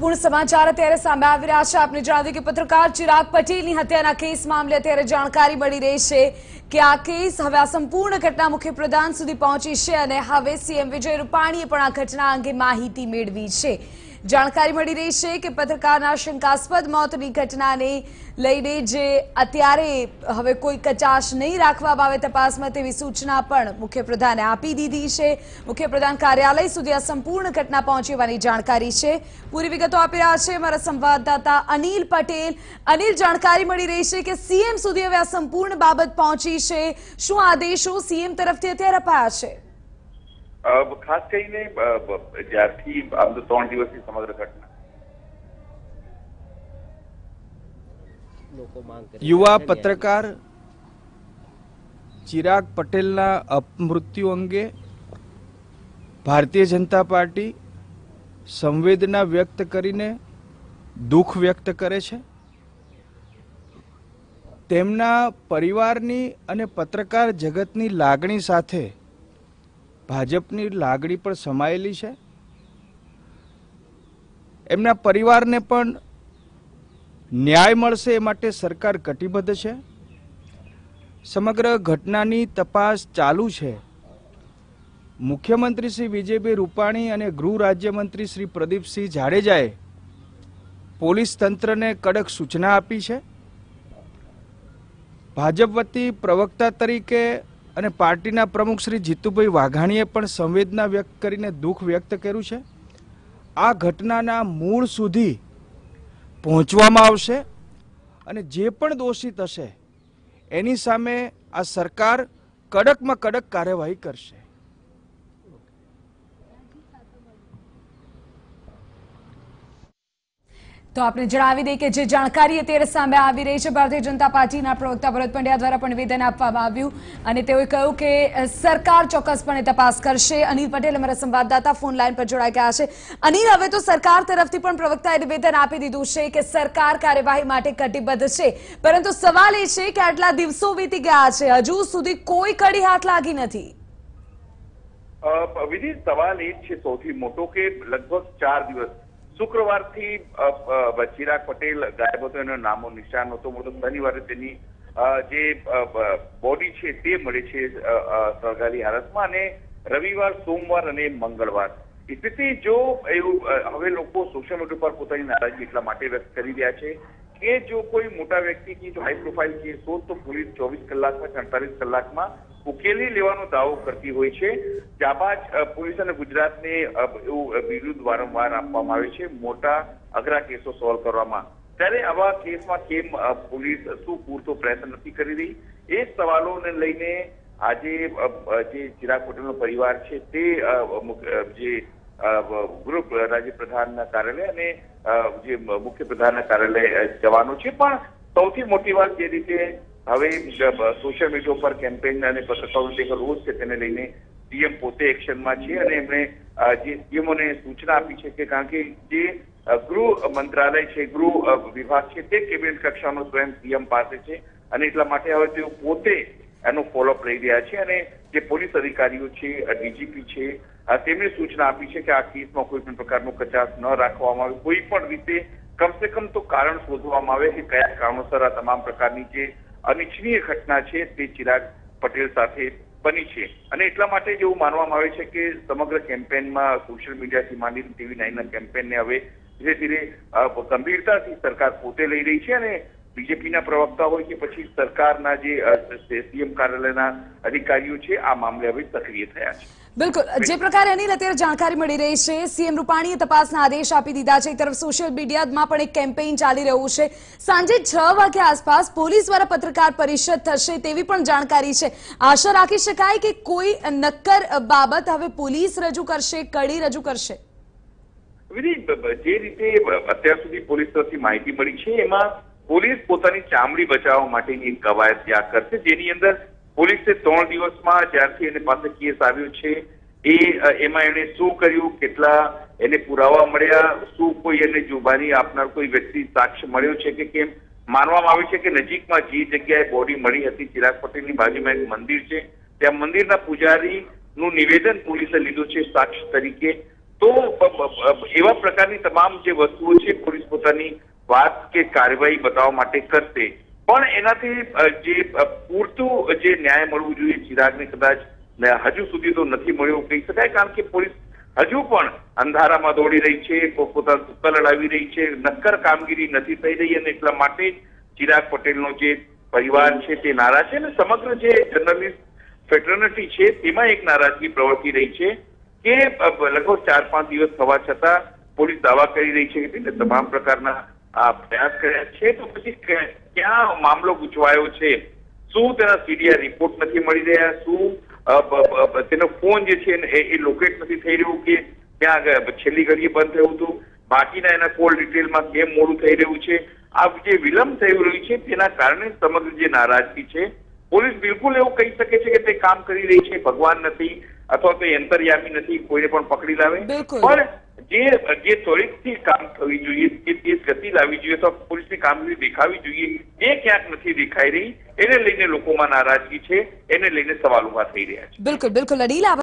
મહત્વપૂર્ણ સમાચાર અત્યારે સામે આવી રહ્યા છે। આપને જણાવી કે પત્રકાર ચિરાગ પટેલની હત્યાના કેસ મામલે અત્યારે જાણકારી મળી રહી છે કે આ કેસ હવે આ સંપૂર્ણ ઘટના મુખ્યપ્રધાન સુધી પહોંચી છે અને હવે સીએમ વિજય રૂપાણીએ પણ આ ઘટના અંગે માહિતી મેળવી છે। જાણકારી મળી રહી છે કે પત્રકારના શંકાસ્પદ મોતની ઘટનાને લઈને જે અત્યારે હવે કોઈ કચાશ નહીં રાખવામાં આવે તપાસમાં તેવી સૂચના પણ મુખ્યપ્રધાને આપી દીધી છે। મુખ્યપ્રધાન કાર્યાલય સુધી આ સંપૂર્ણ ઘટના પહોંચી હોવાની જાણકારી છે। પૂરી વિગતો આપી રહ્યા છે અમારા સંવાદદાતા અનિલ પટેલ। અનિલ, જાણકારી મળી રહી છે કે સીએમ સુધી હવે આ સંપૂર્ણ બાબત પહોંચી છે। શું આદેશો સીએમ તરફથી અત્યારે અપાયા છે? ખાસ કરીને જ્યારથી આમ તો 3 દિવસની સમગ્ર ઘટના યુવા પત્રકાર ચિરાગ પટેલના અપમૃત્યુ અંગે ભારતીય જનતા પાર્ટી સંવેદના વ્યક્ત કરીને દુઃખ વ્યક્ત કરે છે। તેમના પરિવારની અને પત્રકાર જગતની લાગણી સાથે ભાજપની લાગણી પણ સમાયેલી છે। એમના પરિવારને પણ ન્યાય મળશે એ માટે સરકાર કટિબદ્ધ છે। સમગ્ર ઘટનાની તપાસ ચાલુ છે। મુખ્યમંત્રી શ્રી વિજયભાઈ રૂપાણી અને ગૃહ રાજ્યમંત્રી શ્રી પ્રદીપસિંહ જાડેજાએ પોલીસ તંત્રને કડક સૂચના આપી છે। ભાજપ વતી પ્રવક્તા તરીકે અને પાર્ટીના પ્રમુખ શ્રી જીતુભાઈ વાઘાણીએ પણ સંવેદના વ્યક્ત કરીને દુઃખ વ્યક્ત કર્યું છે। આ ઘટનાના મૂળ સુધી પહોંચવામાં આવશે અને જે પણ દોષિત હશે એની સામે આ સરકાર કડકમાં કડક કાર્યવાહી કરશે। તો આપણે જણાવી દઈએ કે જે જાણકારી અત્યારે સામે આવી રહી છે, ભારતીય જનતા પાર્ટીના પ્રવક્તા ભરત પંડ્યા દ્વારા પણ નિવેદન આપવામાં આવ્યું અને તેઓએ કહ્યું કે સરકાર ચોક્કસપણે તપાસ કરશે। અનિલ પટેલ અમારા સંવાદદાતા ફોન લાઈન પર જોડાઈ ગયા છે। અનિલ, હવે તો સરકાર તરફથી પણ પ્રવક્તાએ નિવેદન આપી દીધું છે કે સરકાર કાર્યવાહી માટે કટિબદ્ધ છે, પરંતુ સવાલ એ છે કે આટલા દિવસો વીતી ગયા છે, હજુ સુધી કોઈ કડી હાથ લાગી નથી। વિધિ, સવાલ એ છે સૌથી મોટો કે લગભગ 4 દિવસ શુક્રવારથી ચિરાગ પટેલ ગાયબ હતો, એનો નામો નિશાન નહોતો મળતો। શનિવારે તેની જે બોડી છે તે મળે છે સળગાવી હાલતમાં અને રવિવાર, સોમવાર અને મંગળવાર સ્થિતિ જો એવું હવે લોકો સોશિયલ મીડિયા પર પોતાની નારાજગી એટલા માટે વ્યક્ત કરી રહ્યા છે કે જો કોઈ મોટા વ્યક્તિ की जो हाई प्रोफाइल केस हो तो पुलिस 24 કલાકમાં 48 કલાકમાં ઉકેલી લેવાનો દાવો કરતી હોય છે। જાબાજ પોલીસ અને ગુજરાતને એવું વિરુદ્ધ વારંવાર આપવામાં આવે છે મોટા અઘરા કેસો સોલ્વ કરવામાં। ત્યારે આવા કેસમાં કેમ પોલીસ શું પૂરતો પ્રયત્ન નથી કરી રહી, એ સવાલોને લઈને આજે જે ચિરાગ પટેલનો પરિવાર છે તે જે ગૃહ રાજ્ય પ્રધાનના કાર્યાલય અને જે મુખ્ય પ્રધાનના કાર્યાલય જવાનો છે। પણ સૌથી મોટી વાત જે રીતે હવે સોશિયલ મીડિયા પર કેમ્પેન અને પત્રકારોનો જે રોષ છે તેને લઈને સીએમ પોતે એક્શનમાં છે અને એમણે જે સીએમઓને સૂચના આપી છે કે કારણ કે જે ગૃહ મંત્રાલય છે, ગૃહ વિભાગ છે તે કેબિનેટ કક્ષાનો સ્વયં સીએમ પાસે છે અને એટલા માટે હવે તેઓ પોતે એનો ફોલોઅપ લઈ રહ્યા છે અને જે પોલીસ અધિકારીઓ છે, ડીજીપી છે, તેમણે સૂચના આપી છે કે આ કેસમાં કોઈ પણ પ્રકારનો કચાશ ન રાખવામાં આવે, કોઈ પણ રીતે કમસે કમ તો કારણ શોધવામાં આવે કે કયા કારણોસર આ તમામ પ્રકારની જે અનિચ્છનીય ઘટના છે તે ચિરાગ પટેલ સાથે બની છે। અને એટલા માટે જ એવું માનવામાં આવે છે કે સમગ્ર કેમ્પેનમાં સોશિયલ મીડિયાથી માંડીને TV9ના કેમ્પેનને હવે ધીરે ધીરે ગંભીરતાથી સરકાર પોતે લઈ રહી છે અને બીજેપીના પ્રવક્તા હોય કે પછી સરકારના જે સીએમ કાર્યાલયના અધિકારીઓ છે આ મામલે હવે સક્રિય થયા છે। બિલકુલ, જે પ્રકારે અનિલ અત્યારે જાણકારી મળી રહી છે, સીએમ રૂપાણીએ તપાસના આદેશ આપી દીધા છે। એક તરફ સોશિયલ મીડિયામાં પણ એક કેમ્પેઇન ચાલી રહ્યું છે। સાંજે 6 વાગ્યા આસપાસ પોલીસ દ્વારા પત્રકાર પરિષદ થશે તેવી પણ જાણકારી છે। આશા રાખી શકાય કે કોઈ નક્કર બાબત હવે પોલીસ રજૂ કરશે, કડી રજૂ કરશે? વિધિ, જે રીતે અત્યાર સુધી પોલીસ તરફથી માહિતી મળી છે એમાં પોલીસ પોતાની ચામડી બચાવવા માટેની એક કવાયત ત્યાં કરશે, જેની અંદર પોલીસે 3 દિવસમાં જ્યારથી એને પાસે કેસ આવ્યો છે એમાં એને શું કર્યું, કેટલા એને પુરાવા મળ્યા, શું કોઈ એને જુબાની આપનાર કોઈ વ્યક્તિ સાક્ષ્ય મળ્યો છે કે કેમ। માનવામાં આવે છે કે નજીકમાં જે જગ્યાએ બોડી મળી હતી ચિરાગ પટેલની બાજુમાં એક મંદિર છે, ત્યાં મંદિરના પૂજારીનું નિવેદન પોલીસે લીધું છે સાક્ષી તરીકે તો એવા પ્રકારની તમામ જે વસ્તુઓ છે પોલીસ પોતાની વાત કે કાર્યવાહી બતાવવા માટે કરશે, પણ એનાથી જે પૂરતું જે ન્યાય મળવું જોઈએ ચિરાગને કદાચ હજુ સુધી તો નથી મળ્યો કહી શકાય, કારણ કે પોલીસ હજુ પણ અંધારામાં દોડી રહી છે, પોતાના તુક્કા લડાવી રહી છે, નક્કર કામગીરી નથી થઈ રહી, અને એટલા માટે જ ચિરાગ પટેલનો જે પરિવાર છે તે નારાજ છે, અને સમગ્ર જે જર્નલિસ્ટ ફેટર્નિટી છે તેમાં એક નારાજગી પ્રવર્તી રહી છે કે લગભગ 4-5 દિવસ થવા છતાં પોલીસ દાવા કરી રહી છે કે તેને તમામ પ્રકારના પ્રયાસ કર્યા છે, તો પછી ક્યાં મામલો ગૂંચવાયો છે? શું તેના સીડીઆર રિપોર્ટ નથી મળી રહ્યા? શું તેનો ફોન જે છે એ લોકેટ નથી થઈ રહ્યું કે ક્યાં છેલ્લી ઘડીએ બંધ થયું હતું? બાકીના એના કોલ ડિટેલમાં કેમ મોડું થઈ રહ્યું છે? આ જે વિલંબ થઈ રહ્યું છે તેના કારણે સમગ્ર જે નારાજગી છે, પોલીસ બિલકુલ એવું કહી શકે છે કે તે કામ કરી રહી છે, ભગવાન નથી અથવા તો અંતર્યામી નથી, કોઈને પણ પકડી લાવે, પણ જે ત્વરિતથી કામ થવી જોઈએ, જે તેજ ગતિ લાવવી જોઈએ, તો પોલીસની કામગીરી દેખાવી જોઈએ, એ ક્યાંક નથી દેખાઈ રહી. એને લઈને લોકોમાં નારાજગી છે, એને લઈને સવાલ ઉભા થઈ રહ્યા છે. બિલકુલ, અડીલ.